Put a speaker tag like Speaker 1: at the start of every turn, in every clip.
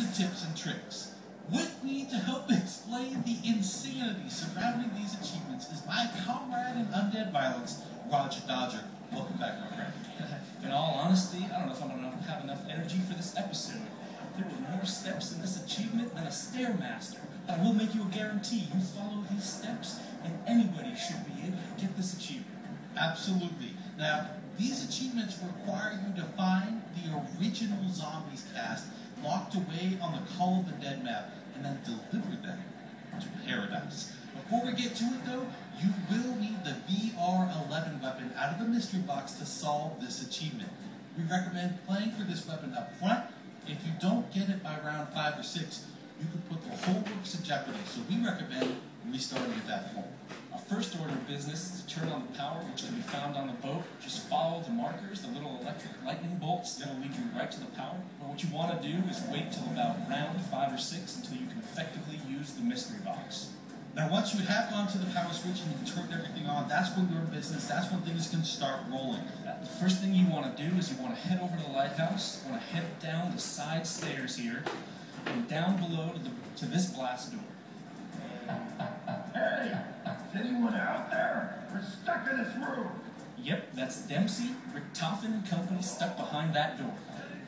Speaker 1: the tips and tricks. With me to help explain the insanity surrounding these achievements is my comrade in undead violence, Roger Dodger. Welcome back, my friend.
Speaker 2: In all honesty, I don't know if I'm going to have enough energy for this episode. There were more steps in this achievement than a Stairmaster. But I will make you a guarantee. You follow these steps, and anybody should be able to get this achievement.
Speaker 1: Absolutely. Now, these achievements require you to find the original Zombies cast locked away on the Call of the Dead map, and then deliver them to Paradise. Before we get to it, though, you will need the VR-11 weapon out of the mystery box to solve this achievement. We recommend playing for this weapon up front. If you don't get it by round 5 or 6, you could put the whole works in jeopardy, so we recommend restarting at that point.
Speaker 2: Our first order of business is to turn on the power, which can be found on the boat. Just follow the markers, the little electric lightning bolts. That'll lead you right to the power. But what you want to do is wait till about round 5 or 6 until you can effectively use the mystery box.
Speaker 1: Now, once you have gone to the power switch and you've turned everything on, that's when you're in business. That's when things can start rolling.
Speaker 2: The first thing you want to do is you want to head over to the lighthouse. You want to head down the side stairs here and down below to this blast door.
Speaker 3: Hey, is anyone out there? We're stuck in this room.
Speaker 2: Yep, that's Dempsey, Richtofen, and company stuck behind that door.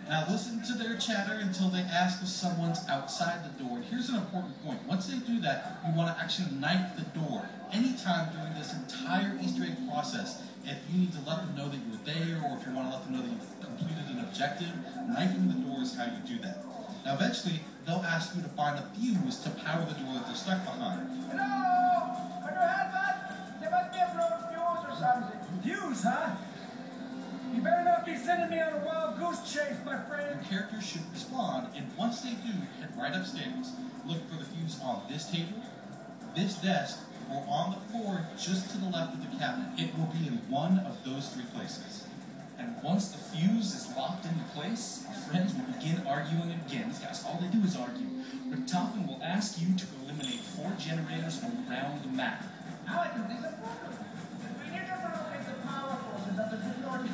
Speaker 1: Now listen to their chatter until they ask if someone's outside the door. Here's an important point. Once they do that, you want to actually knife the door. Anytime during this entire Easter egg process, if you need to let them know that you were there, or if you want to let them know that you've completed an objective, knifing the door is how you do that. Now eventually, they'll ask you to find a fuse to power the door that they're stuck behind.
Speaker 3: Hello? On your headbutt? There must be a blown fuse or something.
Speaker 4: Fuse, huh? You better not be sending me on a wild goose chase, my friend.
Speaker 1: Your characters should respond, and once they do, head right upstairs. Look for the fuse on this table, this desk, or on the floor just to the left of the cabinet. It will be in one of those 3 places.
Speaker 2: And once the fuse is locked into place, our friends will begin arguing again. These guys, all they do is argue. Richtofen will ask you to eliminate 4 generators around the map.
Speaker 3: How do this work? We need to locate the power sources of the technology.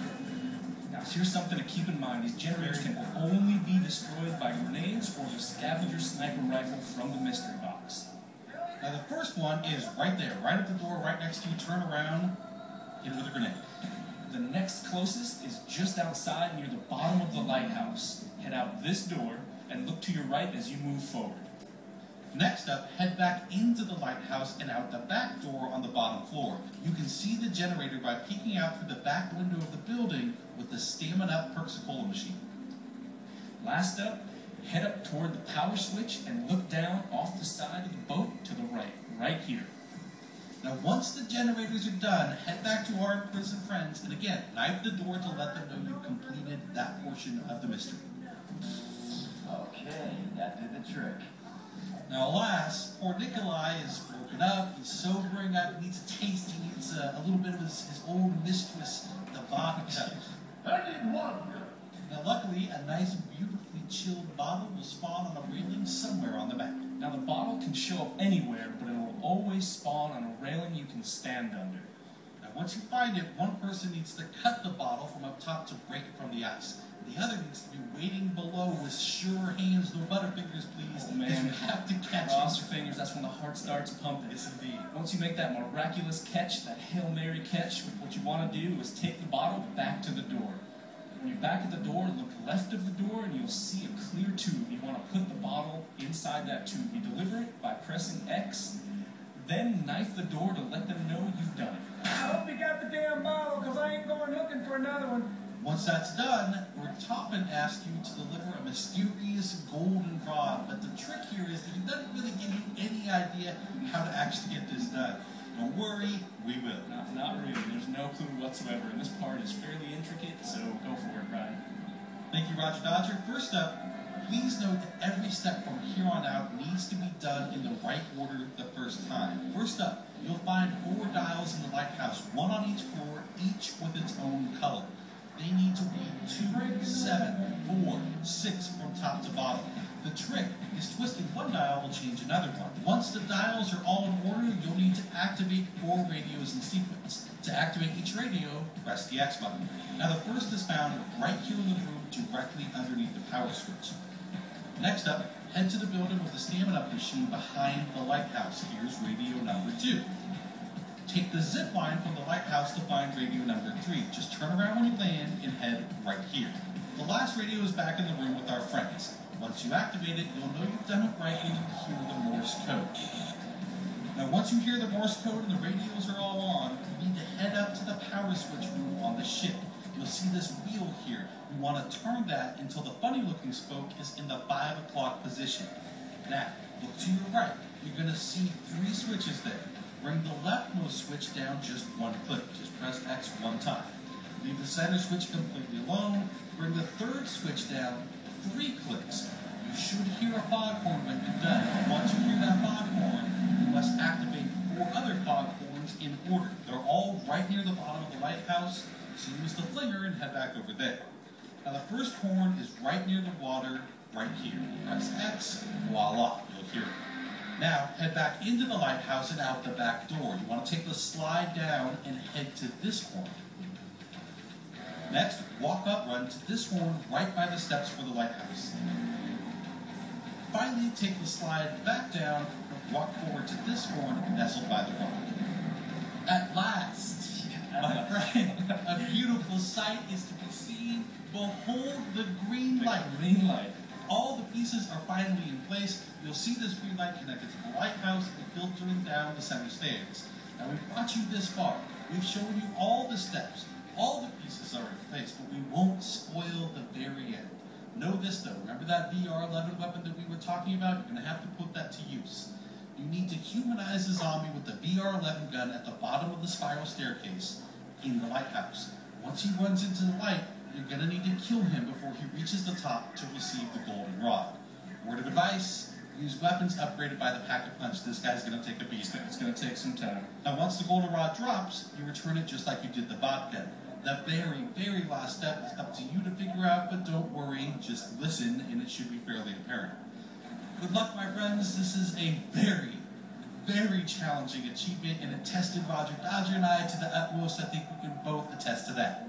Speaker 2: Now, here's something to keep in mind. These generators can only be destroyed by grenades or the scavenger sniper rifle from the mystery box.
Speaker 1: Now the first one is right there, right at the door, right next to you. Turn around, hit it with a grenade.
Speaker 2: The next closest is just outside near the bottom of the lighthouse. Head out this door and look to your right as you move forward.
Speaker 1: Next up, head back into the lighthouse and out the back door on the bottom floor. You can see the generator by peeking out through the back window of the building with the Stamina Perks-a-Cola machine.
Speaker 2: Last up, head up toward the power switch and look down off the side of the boat to the right here.
Speaker 1: Now once the generators are done, head back to our imprisoned friends and again, knife the door to let them know you've completed that portion of the mystery.
Speaker 3: Okay, that did the trick.
Speaker 1: Now alas, poor Nikolai is woken up, he's sobering up, he needs a taste, he needs a little bit of his old mistress, the vodka.
Speaker 3: I need one.
Speaker 1: Now luckily, a nice, beautifully chilled bottle will spawn on a railing somewhere on the map.
Speaker 2: Now the bottle can show up anywhere, but it will always spawn on a railing you can stand under.
Speaker 1: Now once you find it, one person needs to cut the bottle from up top to break it from the ice. The other needs to be waiting below with sure hands, no butterfingers, please.
Speaker 2: Oh man,
Speaker 1: you have to catch
Speaker 2: cross
Speaker 1: it.
Speaker 2: your fingers, that's when the heart starts pumping.
Speaker 1: Yes, indeed.
Speaker 2: Once you make that miraculous catch, that Hail Mary catch, what you want to do is take the bottle back to the door. When you're back at the door, look left of the door and you'll see a clear tube. You want to put the bottle inside that tube. You deliver it by pressing X, then knife the door to let them know you've done it.
Speaker 4: I hope you got the damn bottle, because I ain't going looking for another one.
Speaker 1: Once that's done, Richtofen asks you to deliver a mysterious golden rod, but the trick here is that he doesn't really give you any idea how to actually get this done. Don't worry, we will.
Speaker 2: Not really. There's no clue whatsoever, and this part is fairly intricate, so go for it, Ryan.
Speaker 1: Thank you, Roger Dodger. First up, please note that every step from here on out needs to be done in the right order the first time. First up, you'll find 4 dials in the lighthouse, 1 on each floor, each with its own color. They need to read 2, 7, 4, 6 from top to bottom. The trick is twisting one dial will change another one. Once the dials are all in order, you'll need to activate 4 radios in sequence. To activate each radio, press the X button. Now the first is found right here in the room directly underneath the power switch. Next up, head to the building with the stamina machine behind the lighthouse. Here's radio number 2. Take the zip line from the lighthouse to find radio number 3. Just turn around when you land and head right here. The last radio is back in the room with our friends. Once you activate it, you'll know you've done it right when you hear the Morse code. Now, once you hear the Morse code and the radios are all on, you need to head up to the power switch room on the ship. You'll see this wheel here. You want to turn that until the funny-looking spoke is in the 5 o'clock position. Now, look to your right. You're going to see 3 switches there. Bring the leftmost switch down just 1 click. Just press X 1 time. Leave the center switch completely alone. Bring the 3rd switch down 3 clicks. You should hear a foghorn when you're done. And once you hear that foghorn, you must activate 4 other foghorns in order. They're all right near the bottom of the lighthouse, so use the flinger and head back over there. Now the first horn is right near the water, right here. Press X, voila, you'll hear it. Now head back into the lighthouse and out the back door. You want to take the slide down and head to this horn. Next, walk up, run to this horn right by the steps for the lighthouse. Finally, take the slide back down, walk forward to this horn nestled by the rock. At last, my friend, a beautiful sight is to be seen. Behold the green light.
Speaker 2: The green light.
Speaker 1: All the pieces are finally in place. You'll see this green light connected to the lighthouse and filtering down the center stairs. Now, we've brought you this far. We've shown you all the steps. All the pieces are in place, but we won't spoil the very end. Know this though, remember that VR-11 weapon that we were talking about? You're going to have to put that to use. You need to humanize the zombie with the VR-11 gun at the bottom of the spiral staircase in the lighthouse. Once he runs into the light, you're going to need to kill him before he reaches the top to receive the golden rod. Word of advice, use weapons upgraded by the pack-a-punch. This guy's going to take a beating.
Speaker 2: It's going to take some time.
Speaker 1: Now once the golden rod drops, you return it just like you did the bot gun. The very, very last step is up to you to figure out, but don't worry, just listen and it should be fairly apparent. Good luck, my friends. This is a very, very challenging achievement and it tested Roger Dodger and I to the utmost. I think we can both attest to that.